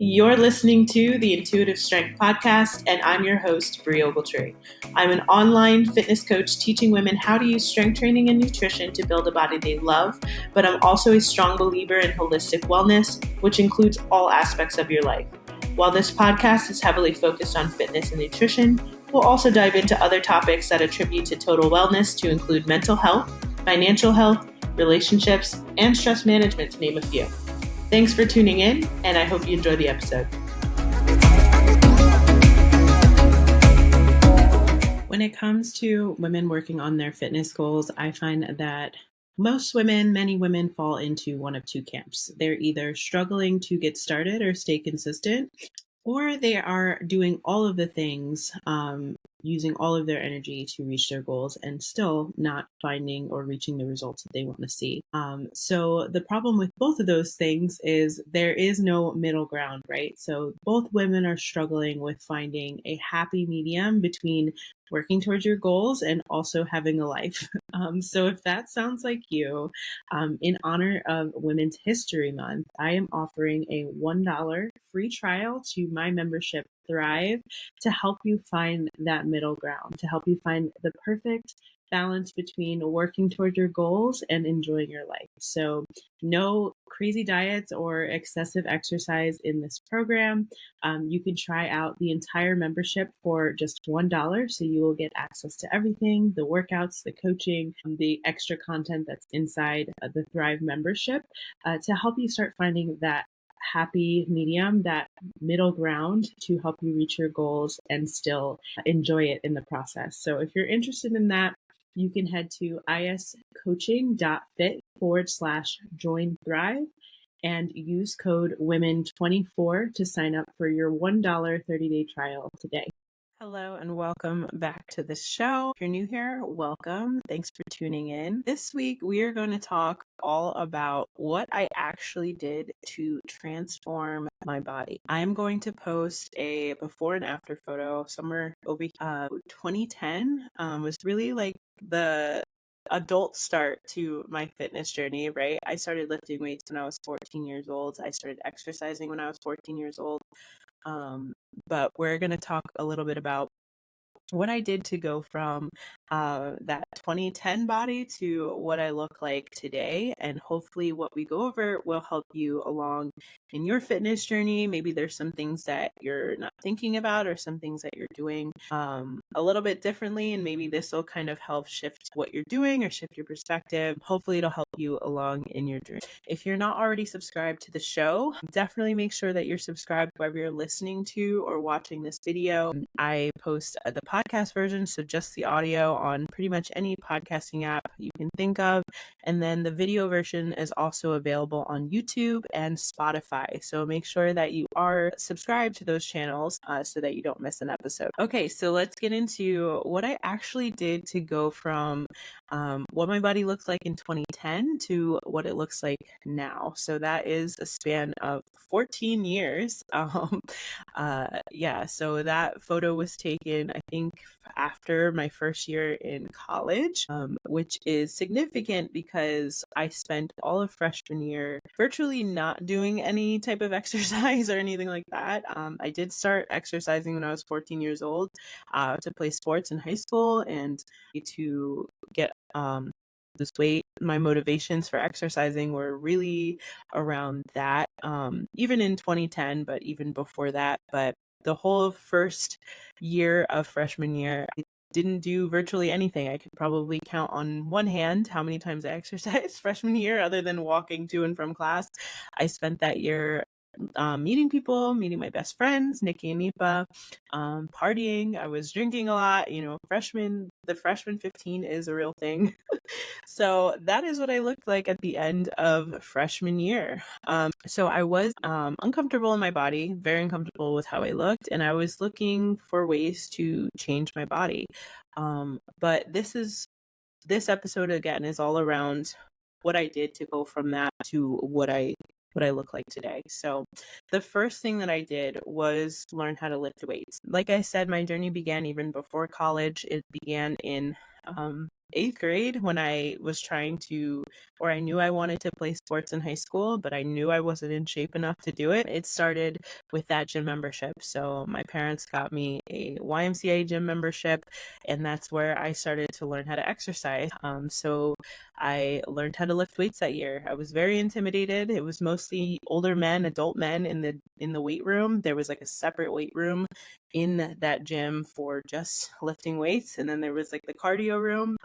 You're listening to the Intuitive Strength Podcast, and I'm your host, Brie Ogletree. I'm an online fitness coach teaching women how to use strength training and nutrition to build a body they love, but I'm also a strong believer in holistic wellness, which includes all aspects of your life. While this podcast is heavily focused on fitness and nutrition, we'll also dive into other topics that attribute to total wellness to include mental health, financial health, relationships, and stress management, to name a few. Thanks for tuning in, and I hope you enjoy the episode. When it comes to women working on their fitness goals, I find that most women, many women, fall into one of two camps. They're either struggling to get started or stay consistent, or they are doing all of the things, using all of their energy to reach their goals and still not finding or reaching the results that they want to see. So the problem with both of those things is there is no middle ground, right? So both women are struggling with finding a happy medium between working towards your goals and also having a life. So if that sounds like you, in honor of Women's History Month, I am offering a $1 free trial to my membership Thrive to help you find that middle ground, to help you find the perfect balance between working toward your goals and enjoying your life. So no crazy diets or excessive exercise in this program. You can try out the entire membership for just $1. So you will get access to everything, the workouts, the coaching, the extra content that's inside the Thrive membership to help you start finding that happy medium, that middle ground to help you reach your goals and still enjoy it in the process. So if you're interested in that, you can head to iscoaching.fit/join Thrive and use code WOMEN24 to sign up for your $1 30-day trial today. Hello and welcome back to the show. If you're new here, welcome. Thanks for tuning in. This week, we are going to talk all about what I actually did to transform my body. I'm going to post a before and after photo somewhere over 2010 was really like the adult start to my fitness journey, right? I started lifting weights when I was 14 years old. I started exercising when I was 14 years old. But we're going to talk a little bit about what I did to go from that 2010 body to what I look like today. And hopefully what we go over will help you along in your fitness journey. Maybe there's some things that you're not thinking about or some things that you're doing a little bit differently. And maybe this will kind of help shift what you're doing or shift your perspective. Hopefully it'll help you along in your journey. If you're not already subscribed to the show, definitely make sure that you're subscribed wherever you're listening to or watching this video. I post the podcast version, so just the audio on pretty much any podcasting app you can think of. And then the video version is also available on YouTube and Spotify. So make sure that you are subscribed to those channels so that you don't miss an episode. Okay, so let's get into what I actually did to go from what my body looked like in 2010 to what it looks like now. So that is a span of 14 years. So that photo was taken, I think, after my first year in college, which is significant because I spent all of freshman year virtually not doing any type of exercise or anything like that. I did start exercising when I was 14 years old to play sports in high school and to get this weight. My motivations for exercising were really around that, even in 2010, but even before that. But the whole first year of freshman year, I didn't do virtually anything. I could probably count on one hand how many times I exercised freshman year other than walking to and from class. I spent that year meeting people, meeting my best friends, Nikki and Nipa, partying. I was drinking a lot. The freshman 15 is a real thing. So that is what I looked like at the end of freshman year. So I was uncomfortable in my body, very uncomfortable with how I looked, and I was looking for ways to change my body. But this episode again is all around what I did to go from that to what I look like today. So the first thing that I did was learn how to lift weights. Like I said, my journey began even before college. It began in 8th grade when I was trying to, or I knew I wanted to play sports in high school, but I knew I wasn't in shape enough to do it. It started with that gym membership. So my parents got me a YMCA gym membership, and that's where I started to learn how to exercise. So I learned how to lift weights that year. I was very intimidated. It was mostly older men, adult men in the weight room. There was like a separate weight room in that gym for just lifting weights, and then there was like the cardio room.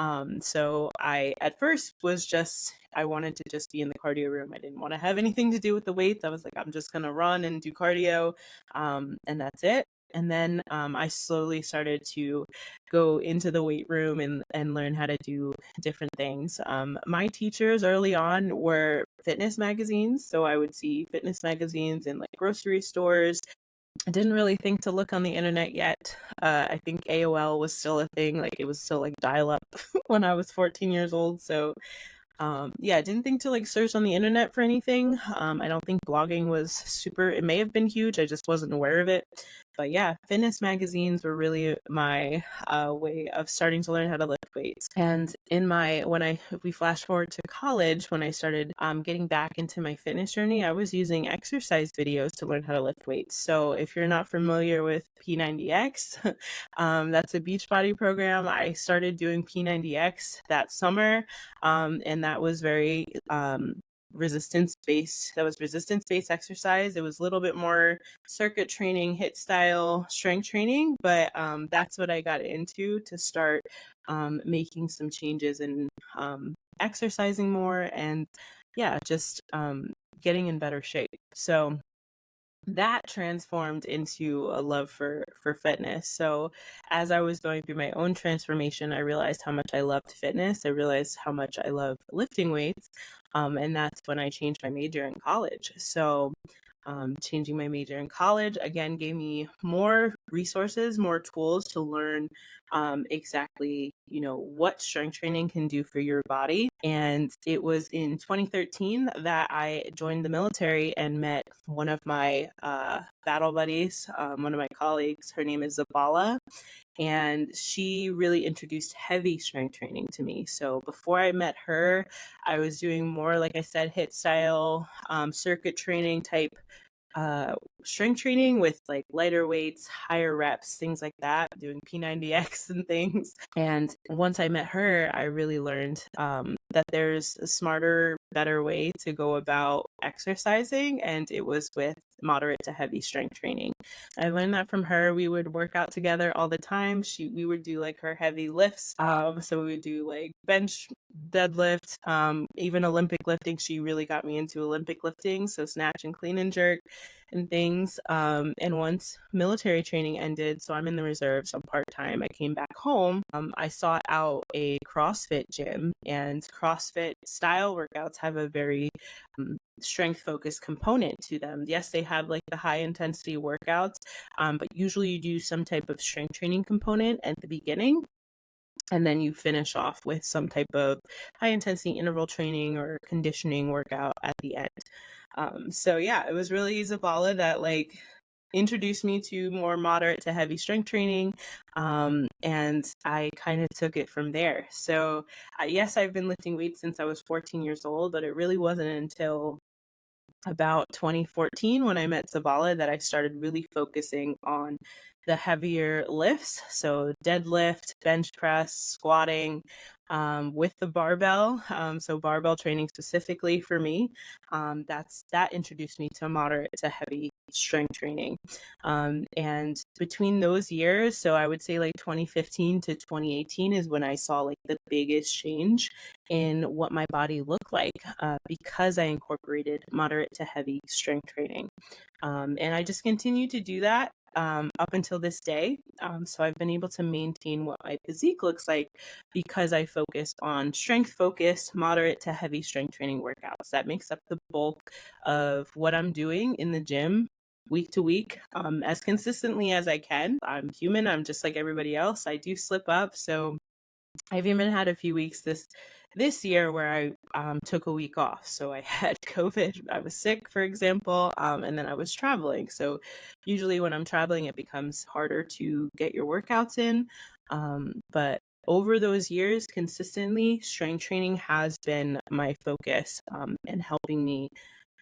So I at first was just, I wanted to just be in the cardio room. I didn't want to have anything to do with the weights. I was like, I'm just gonna run and do cardio, and that's it. And then I slowly started to go into the weight room and learn how to do different things. My teachers early on were fitness magazines. So I would see fitness magazines in like grocery stores. I didn't really think to look on the internet yet. I think AOL was still a thing. Like it was still like dial up when I was 14 years old. So yeah, I didn't think to like search on the internet for anything. I don't think blogging was super, it may have been huge. I just wasn't aware of it. But yeah, fitness magazines were really my way of starting to learn how to lift weights. And if we flash forward to college, when I started getting back into my fitness journey, I was using exercise videos to learn how to lift weights. So if you're not familiar with P90X, that's a Beachbody program. I started doing P90X that summer, and that was very resistance based. That was resistance based exercise. It was a little bit more circuit training, HIIT style strength training, but that's what I got into to start making some changes and exercising more, and yeah, just getting in better shape. So that transformed into a love for fitness. So as I was going through my own transformation, I realized how much I loved fitness. I realized how much I love lifting weights. And that's when I changed my major in college. So changing my major in college again gave me more resources, more tools to learn exactly, what strength training can do for your body. And it was in 2013 that I joined the military and met one of my battle buddies, one of my colleagues. Her name is Zabala, and she really introduced heavy strength training to me. So before I met her, I was doing more, like I said, HIIT style, circuit training type strength training with like lighter weights, higher reps, things like that, doing P90X and things. And once I met her, I really learned that there's a smarter, better way to go about exercising, and it was with moderate to heavy strength training. I learned that from her. We would work out together all the time. We would do like her heavy lifts. So we would do like bench, deadlift, even Olympic lifting. She really got me into Olympic lifting, so snatch and clean and jerk and things. And once military training ended, so I'm in the reserves, I'm part-time, I came back home, I sought out a CrossFit gym, and CrossFit style workouts have a very strength focused component to them. Yes, they have like the high intensity workouts, but usually you do some type of strength training component at the beginning, and then you finish off with some type of high intensity interval training or conditioning workout at the end. So yeah, it was really Zabala that like introduced me to more moderate to heavy strength training, and I kind of took it from there. So yes, I've been lifting weights since I was 14 years old, but it really wasn't until about 2014 when I met Zabala that I started really focusing on the heavier lifts. So deadlift, bench press, squatting, with the barbell. So barbell training specifically for me, that introduced me to moderate to heavy strength training. And between those years, so I would say like 2015 to 2018 is when I saw like the biggest change in what my body looked like, because I incorporated moderate to heavy strength training. And I just continue to do that up until this day. So I've been able to maintain what my physique looks like because I focused on strength focused, moderate to heavy strength training workouts. That makes up the bulk of what I'm doing in the gym week to week, as consistently as I can. I'm human. I'm just like everybody else. I do slip up. So I've even had a few weeks this year where I took a week off. So I had COVID. I was sick, for example, and then I was traveling. So usually when I'm traveling, it becomes harder to get your workouts in. But over those years, consistently, strength training has been my focus and helping me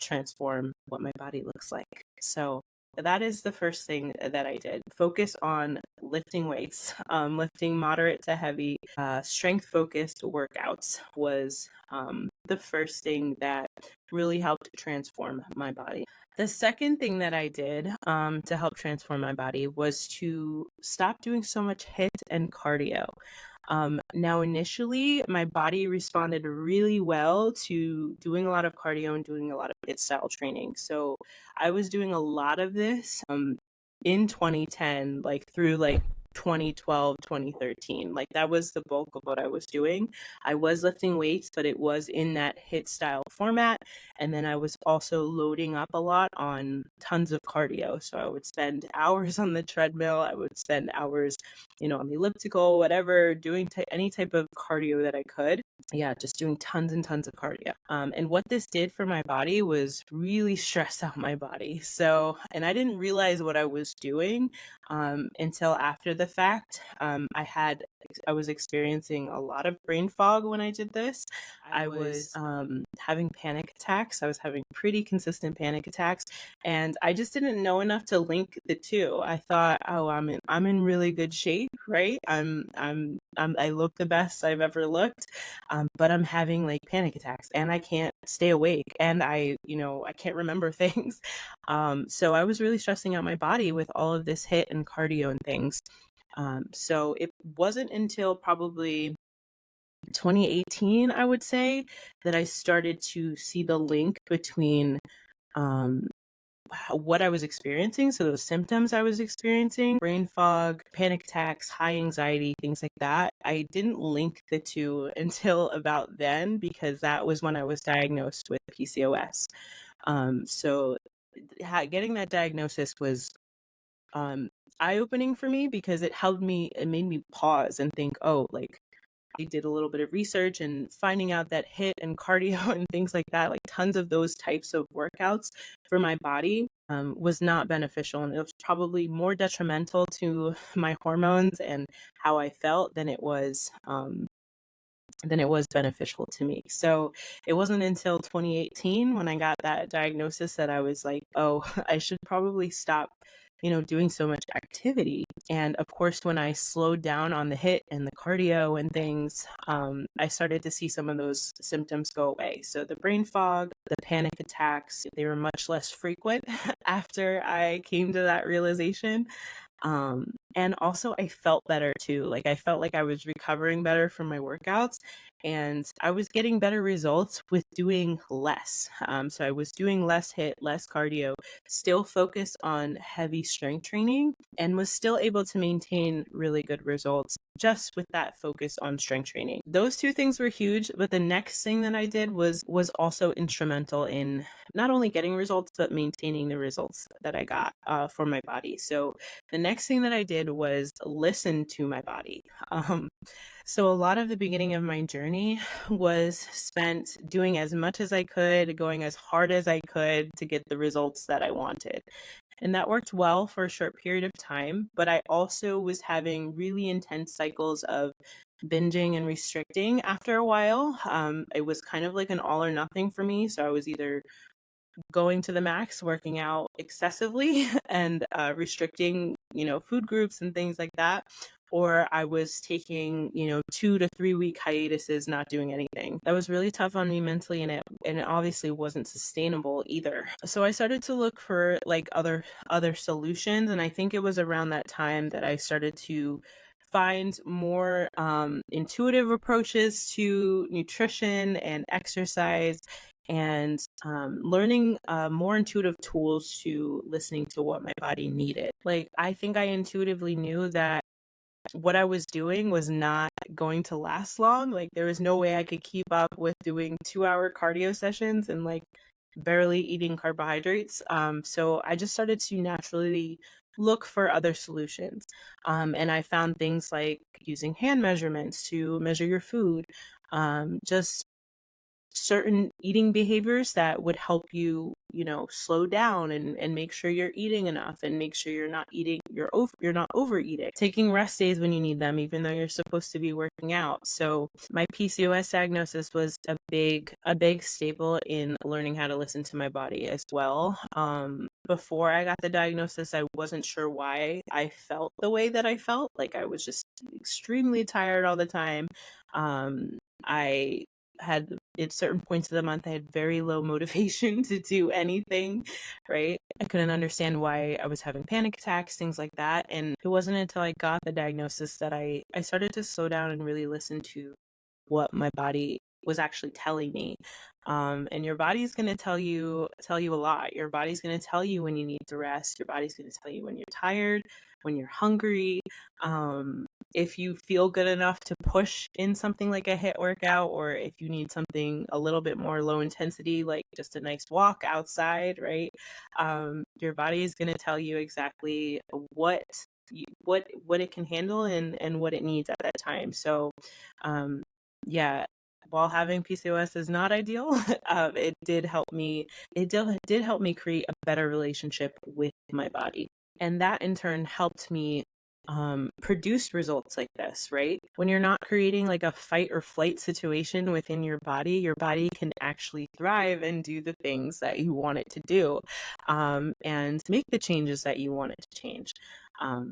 transform what my body looks like. So that is the first thing that I did. Focus on lifting weights, lifting moderate to heavy, strength-focused workouts was the first thing that really helped transform my body. The second thing that I did to help transform my body was to stop doing so much HIIT and cardio. Now, initially, my body responded really well to doing a lot of cardio and doing a lot of HIIT style training. So I was doing a lot of this in 2010, like through like 2012, 2013. Like that was the bulk of what I was doing. I was lifting weights, but it was in that HIIT style format. And then I was also loading up a lot on tons of cardio. So I would spend hours on the treadmill. I would spend hours, on the elliptical, whatever, doing any type of cardio that I could. Yeah, just doing tons and tons of cardio. And what this did for my body was really stress out my body. So, and I didn't realize what I was doing until after the fact. I was experiencing a lot of brain fog when I did this. I was having panic attacks. I was having pretty consistent panic attacks, and I just didn't know enough to link the two. I thought, oh, I'm in really good shape, right? I look the best I've ever looked, but I'm having like panic attacks, and I can't stay awake, and I can't remember things. So I was really stressing out my body with all of this HIIT and cardio and things. So it wasn't until probably 2018, I would say, that I started to see the link between what I was experiencing. So those symptoms I was experiencing, brain fog, panic attacks, high anxiety, things like that. I didn't link the two until about then, because that was when I was diagnosed with PCOS. So getting that diagnosis was eye-opening for me, because it made me pause and think, oh, like I did a little bit of research and finding out that HIIT and cardio and things like that, like tons of those types of workouts for my body was not beneficial. And it was probably more detrimental to my hormones and how I felt than it was beneficial to me. So it wasn't until 2018 when I got that diagnosis that I was like, oh, I should probably stop doing so much activity. And of course, when I slowed down on the HIIT and the cardio and things, I started to see some of those symptoms go away. So the brain fog, the panic attacks, they were much less frequent after I came to that realization. And also I felt better too. Like I felt like I was recovering better from my workouts, and I was getting better results with doing less. So I was doing less HIIT, less cardio, still focused on heavy strength training, and was still able to maintain really good results just with that focus on strength training. Those two things were huge, but the next thing that I did was also instrumental in not only getting results, but maintaining the results that I got for my body. So the next thing that I did was listen to my body. So a lot of the beginning of my journey was spent doing as much as I could, going as hard as I could to get the results that I wanted. And that worked well for a short period of time, but I also was having really intense cycles of binging and restricting after a while. It was kind of like an all or nothing for me. So I was either going to the max, working out excessively, and restricting, food groups and things like that. Or I was taking, 2 to 3 week hiatuses, not doing anything. That was really tough on me mentally, and it obviously wasn't sustainable either. So I started to look for like other solutions, and I think it was around that time that I started to find more intuitive approaches to nutrition and exercise, and learning more intuitive tools to listening to what my body needed. Like, I think I intuitively knew that what I was doing was not going to last long. Like, there was no way I could keep up with doing 2-hour cardio sessions and like barely eating carbohydrates. So I just started to naturally look for other solutions. And I found things like using hand measurements to measure your food, just certain eating behaviors that would help you, slow down and make sure you're eating enough and make sure you're not overeating, taking rest days when you need them, even though you're supposed to be working out. So my PCOS diagnosis was a big staple in learning how to listen to my body as well. Before I got the diagnosis, I wasn't sure why I felt the way that I felt. Like I was just extremely tired all the time. I had at certain points of the month, I had very low motivation to do anything, right? I couldn't understand why I was having panic attacks, things like that. And it wasn't until I got the diagnosis that I started to slow down and really listen to what my body was actually telling me. And your body's going to tell you a lot. Your body's going to tell you when you need to rest. Your body's going to tell you when you're tired, when you're hungry. If you feel good enough to push in something like a HIIT workout, or if you need something a little bit more low intensity, like just a nice walk outside, right? Your body is going to tell you exactly what it can handle and what it needs at that time. So, yeah, while having PCOS is not ideal, it did help me. It did help me create a better relationship with my body, and that in turn helped me produce results like this. Right, when you're not creating like a fight or flight situation within your body can actually thrive and do the things that you want it to do, and make the changes that you want it to change.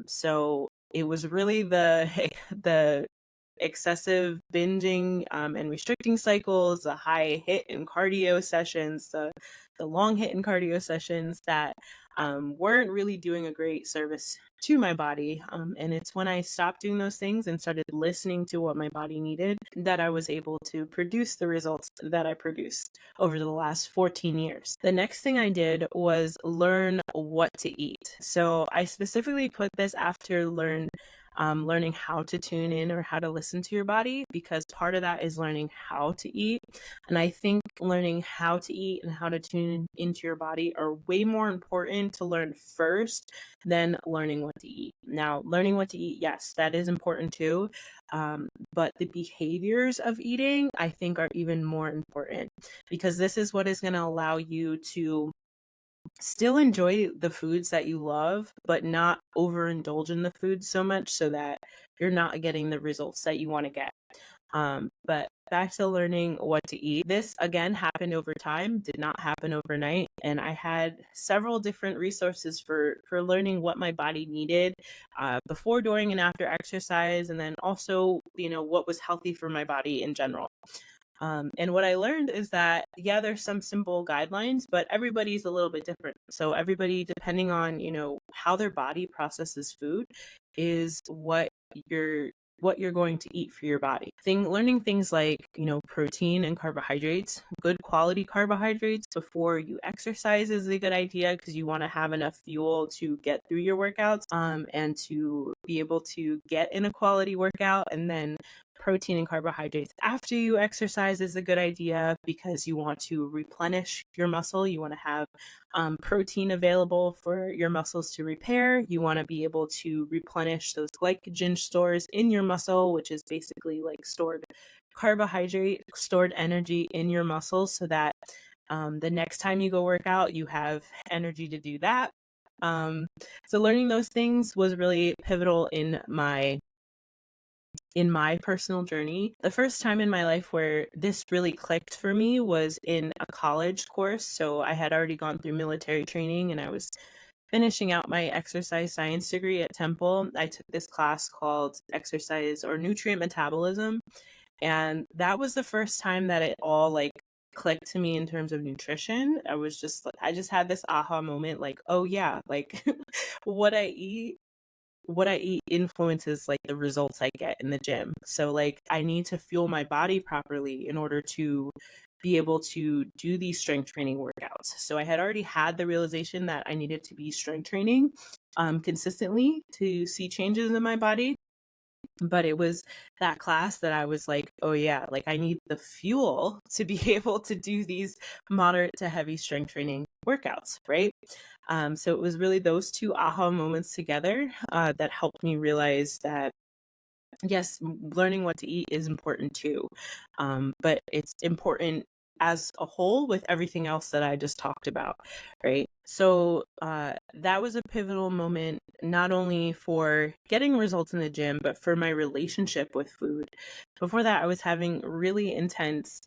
So it was really the excessive binging and restricting cycles, the high HIIT and cardio sessions, the long HIIT and cardio sessions that weren't really doing a great service to my body. And it's when I stopped doing those things and started listening to what my body needed that I was able to produce the results that I produced over the last 14 years. The next thing I did was learn what to eat. So I specifically put this after learning how to tune in or how to listen to your body, because part of that is learning how to eat. And I think learning how to eat and how to tune into your body are way more important to learn first than learning what to eat. Now, learning what to eat, yes, that is important too. But the behaviors of eating, I think, are even more important, because this is what is going to allow you to still enjoy the foods that you love, but not overindulge in the food so much so that you're not getting the results that you want to get. But back to learning what to eat. This again happened over time, did not happen overnight. And I had several different resources for learning what my body needed before, during, and after exercise. And then also, what was healthy for my body in general. And what I learned is that, yeah, there's some simple guidelines, but everybody's a little bit different. So everybody, depending on, how their body processes food, is what you're going to eat for your body. Learning things like, protein and carbohydrates, good quality carbohydrates before you exercise is a good idea, because you want to have enough fuel to get through your workouts, and to be able to get in a quality workout. And then protein and carbohydrates after you exercise is a good idea, because you want to replenish your muscle. You want to have protein available for your muscles to repair. You want to be able to replenish those glycogen stores in your muscle, which is basically like stored carbohydrate, stored energy in your muscles, so that the next time you go work out, you have energy to do that. So learning those things was really pivotal in my personal journey. The first time in my life where this really clicked for me was in a college course. So I had already gone through military training and I was finishing out my exercise science degree at Temple. I took this class called Exercise or Nutrient Metabolism. And that was the first time that it all like clicked to me in terms of nutrition. I just had this aha moment, like, oh yeah, like what I eat influences like the results I get in the gym. So like I need to fuel my body properly in order to be able to do these strength training workouts. So I had already had the realization that I needed to be strength training consistently to see changes in my body. But it was that class that I was like, oh yeah, like I need the fuel to be able to do these moderate to heavy strength training workouts, right? So it was really those two aha moments together that helped me realize that, yes, learning what to eat is important too. But it's important as a whole with everything else that I just talked about, right? So that was a pivotal moment, not only for getting results in the gym, but for my relationship with food. Before that, I was having really intense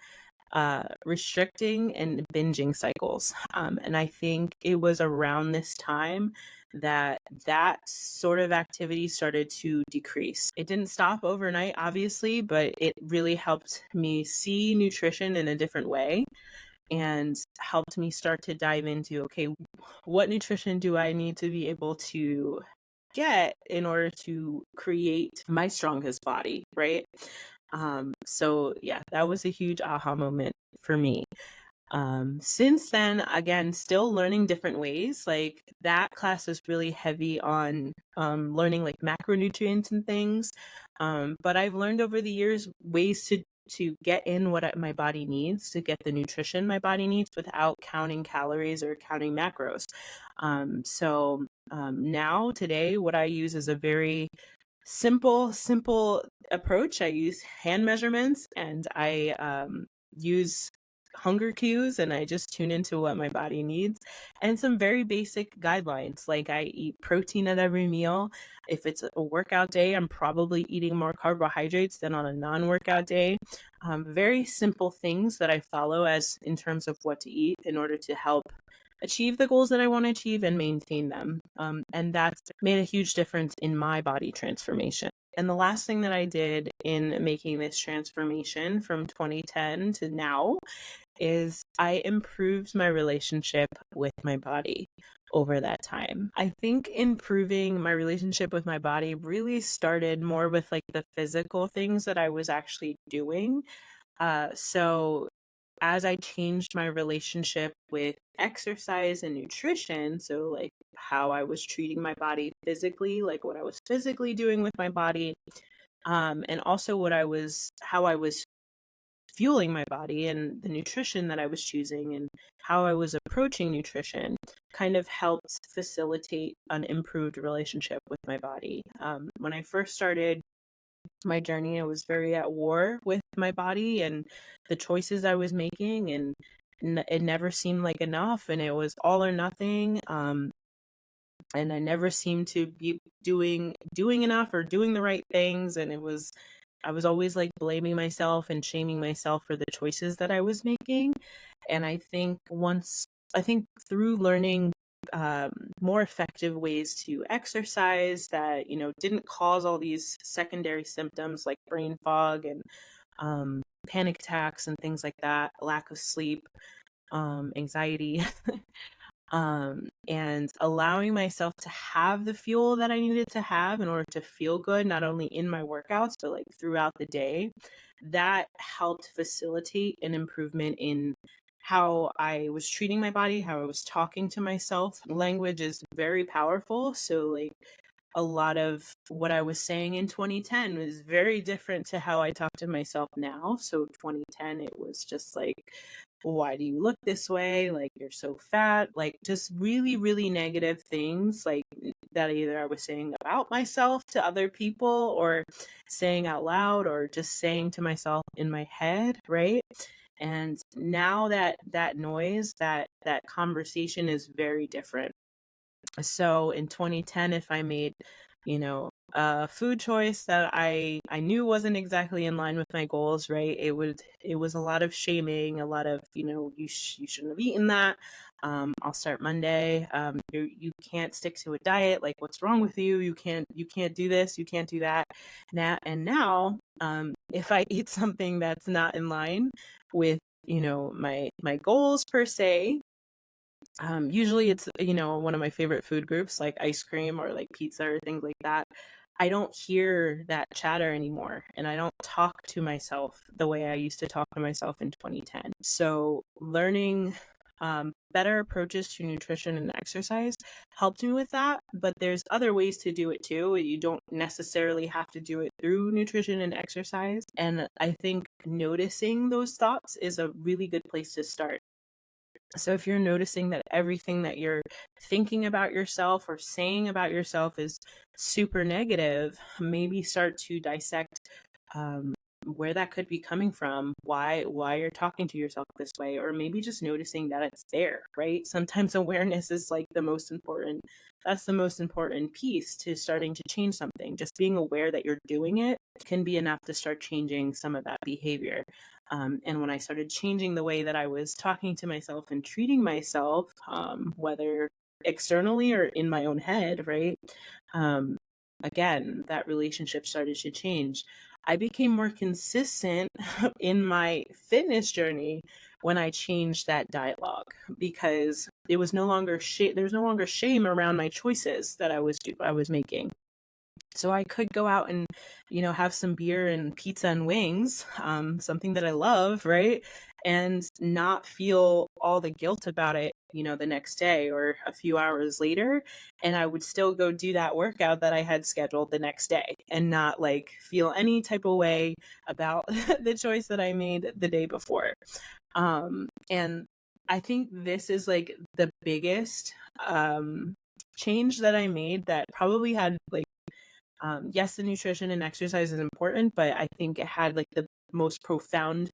restricting and binging cycles. And I think it was around this time that that sort of activity started to decrease. It didn't stop overnight, obviously, but it really helped me see nutrition in a different way and helped me start to dive into, okay, what nutrition do I need to be able to get in order to create my strongest body, right? So yeah, that was a huge aha moment for me. Since then, again, still learning different ways. Like that class was really heavy on learning like macronutrients and things. But I've learned over the years ways to get in what my body needs, to get the nutrition my body needs without counting calories or counting macros. Now today, what I use is a very simple approach. I use hand measurements, and I use hunger cues, and I just tune into what my body needs, and some very basic guidelines. Like I eat protein at every meal. If it's a workout day, I'm probably eating more carbohydrates than on a non-workout day. Very simple things that I follow as in terms of what to eat in order to help achieve the goals that I want to achieve and maintain them. And that's made a huge difference in my body transformation. And the last thing that I did in making this transformation from 2010 to now is I improved my relationship with my body over that time. I think improving my relationship with my body really started more with like the physical things that I was actually doing. So as I changed my relationship with exercise and nutrition, so like how I was treating my body physically, like what I was physically doing with my body, and also how I was fueling my body and the nutrition that I was choosing and how I was approaching nutrition kind of helped facilitate an improved relationship with my body. When I first started my journey, I was very at war with my body and the choices I was making, and it never seemed like enough, and it was all or nothing. And I never seemed to be doing enough or doing the right things, and I was always like blaming myself and shaming myself for the choices that I was making. And I think through learning more effective ways to exercise that, didn't cause all these secondary symptoms like brain fog and panic attacks and things like that, lack of sleep, anxiety, and allowing myself to have the fuel that I needed to have in order to feel good, not only in my workouts, but like throughout the day, that helped facilitate an improvement in how I was treating my body, how I was talking to myself. Language is very powerful. So like a lot of what I was saying in 2010 was very different to how I talk to myself now. So 2010, it was just like, why do you look this way? Like, you're so fat. Like, just really, really negative things like that either I was saying about myself to other people or saying out loud or just saying to myself in my head, right? And now that noise, that conversation is very different. So in 2010, if I made, a food choice that I knew wasn't exactly in line with my goals, right? It was a lot of shaming, a lot of, you shouldn't have eaten that. I'll start Monday. You can't stick to a diet. Like, what's wrong with you? You can't do this. You can't do that. Now, if I eat something that's not in line with, my goals per se, usually it's, one of my favorite food groups, like ice cream or like pizza or things like that. I don't hear that chatter anymore, and I don't talk to myself the way I used to talk to myself in 2010. So learning better approaches to nutrition and exercise helped me with that, but there's other ways to do it too. You don't necessarily have to do it through nutrition and exercise. And I think noticing those thoughts is a really good place to start. So if you're noticing that everything that you're thinking about yourself or saying about yourself is super negative, maybe start to dissect where that could be coming from, why you're talking to yourself this way, or maybe just noticing that it's there, right? Sometimes awareness is like that's the most important piece to starting to change something. Just being aware that you're doing it can be enough to start changing some of that behavior. And when I started changing the way that I was talking to myself and treating myself, whether externally or in my own head, right? Um, Again, that relationship started to change. I became more consistent in my fitness journey when I changed that dialogue, because it was no longer there's no longer shame around my choices that I was making. So I could go out and, have some beer and pizza and wings, something that I love, right? And not feel all the guilt about it, the next day or a few hours later. And I would still go do that workout that I had scheduled the next day and not like feel any type of way about the choice that I made the day before. And I think this is like the biggest change that I made that probably had like, yes, the nutrition and exercise is important, but I think it had like the most profound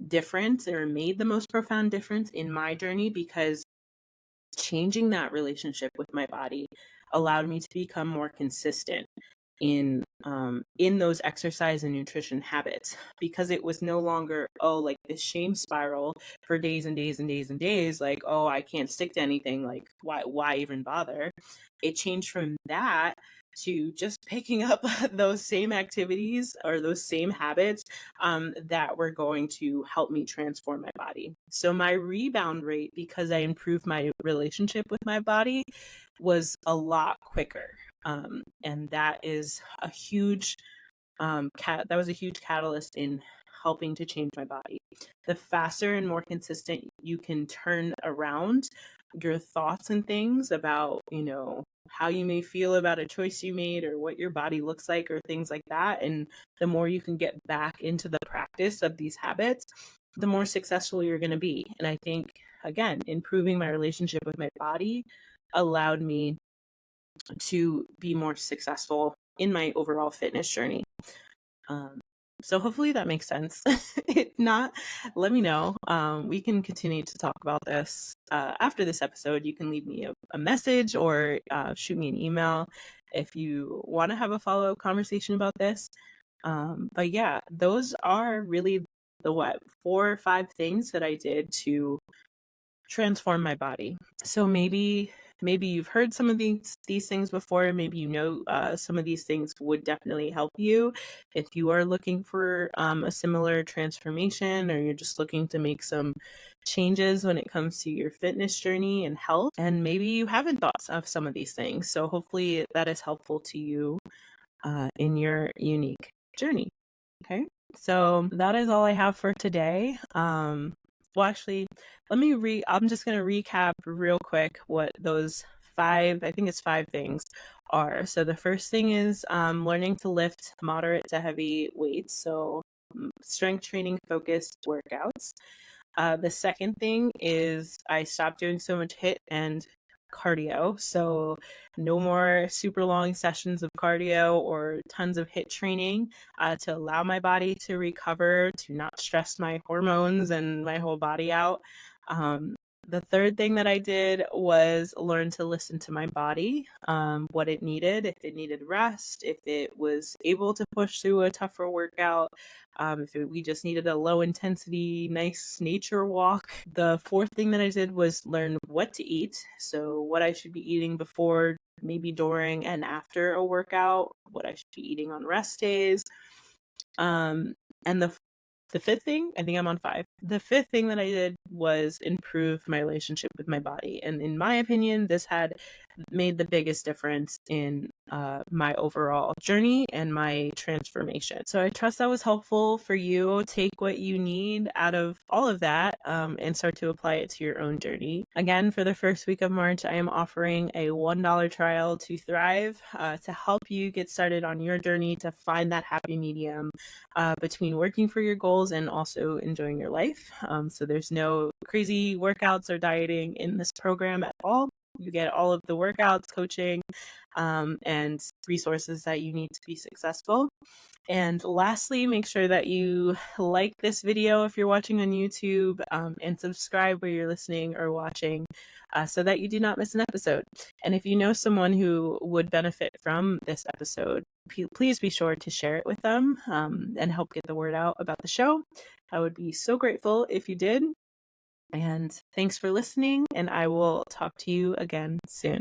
difference, or made the most profound difference in my journey, because changing that relationship with my body allowed me to become more consistent in those exercise and nutrition habits, because it was no longer like this shame spiral for days and days and days and days, like, oh, I can't stick to anything, like why even bother. It changed from that to just picking up those same activities or those same habits that were going to help me transform my body. So my rebound rate, because I improved my relationship with my body, was a lot quicker. And that is a huge that was a huge catalyst in helping to change my body. The faster and more consistent you can turn around your thoughts and things about, how you may feel about a choice you made or what your body looks like or things like that, and the more you can get back into the practice of these habits, the more successful you're going to be. And I think, again, improving my relationship with my body allowed me to be more successful in my overall fitness journey. So hopefully that makes sense. If not, let me know. We can continue to talk about this after this episode. You can leave me a message or shoot me an email if you want to have a follow-up conversation about this. But yeah, those are really the 4 or 5 things that I did to transform my body. So maybe you've heard some of these things before. Maybe some of these things would definitely help you if you are looking for a similar transformation, or you're just looking to make some changes when it comes to your fitness journey and health. And maybe you haven't thought of some of these things. So hopefully that is helpful to you in your unique journey. Okay, so that is all I have for today. Well, actually, I'm just going to recap real quick what those 5, I think it's 5 things are. So the first thing is learning to lift moderate to heavy weights. So strength training focused workouts. The second thing is I stopped doing so much HIIT and cardio. So no more super long sessions of cardio or tons of HIIT training to allow my body to recover, to not stress my hormones and my whole body out. The third thing that I did was learn to listen to my body, what it needed, if it needed rest, if it was able to push through a tougher workout, we just needed a low intensity, nice nature walk. The fourth thing that I did was learn what to eat. So what I should be eating before, maybe during and after a workout, what I should be eating on rest days. And the fifth thing, I think I'm on 5. The fifth thing that I did was improve my relationship with my body. And in my opinion, this had made the biggest difference in my overall journey and my transformation. So I trust that was helpful for you. Take what you need out of all of that and start to apply it to your own journey. Again, for the first week of March, I am offering a $1 trial to Thrive to help you get started on your journey to find that happy medium between working for your goals and also enjoying your life. So there's no crazy workouts or dieting in this program at all. You get all of the workouts, coaching, and resources that you need to be successful. And lastly, make sure that you like this video if you're watching on YouTube, and subscribe where you're listening or watching, so that you do not miss an episode. And if you know someone who would benefit from this episode, please be sure to share it with them, and help get the word out about the show. I would be so grateful if you did. And thanks for listening, and I will talk to you again soon.